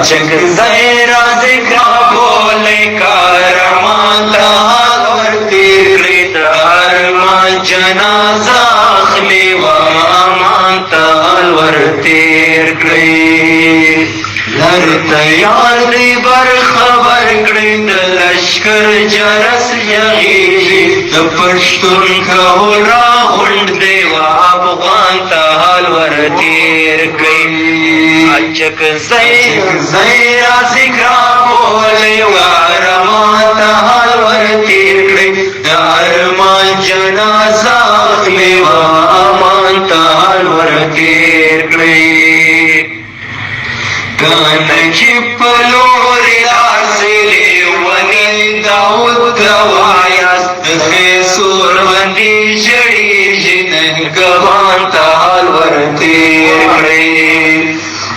चक ज़हरा ज़िक्रा बोले कारमाता और तेरे दरमा जनाजा खलेवा मानता वर तेर गए लर तैयार बर खबर गृद लश्कर जरस यही पश्तुन कहरा उंड देवा अफगान ताल वर तेर गई अचक ज़हरा ज़िक्रा बोले वारमाता वर तेर गई दरमा जनाजा खलेवा मानता वर तेर गई कान चिपलोरे आसले वनी दाऊद गवायास सूर वंदी जड़ी जिन गवान ताल वर तेर गए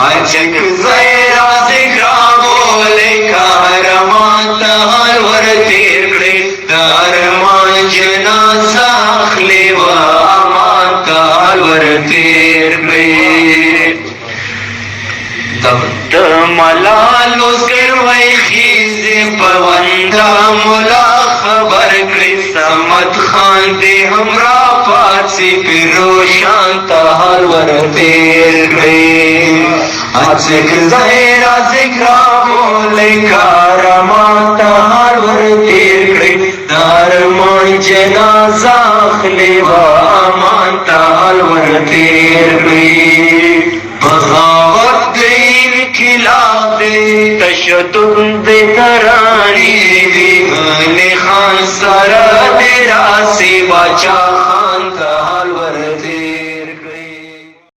अचक ज़हरा ज़िक्रा बोले कारमान ताल वर तेर गए दरमा जनाजा खलेवा अमान ताल वर तेर गए तब मलाल उसकर वही खीज़ पवंदा मुला खबर समत खान दे हमरा पासी रोशान ताल वर तेर गए अचक ज़हरा ज़िक्रा बोले कारमान ताल वर तेर गए दरमा जनाजा खलेवा अमान ताल वर तेर गए बगावत खिलाफे तशद्दुद बेकरारी खान सारा तेरा से बचा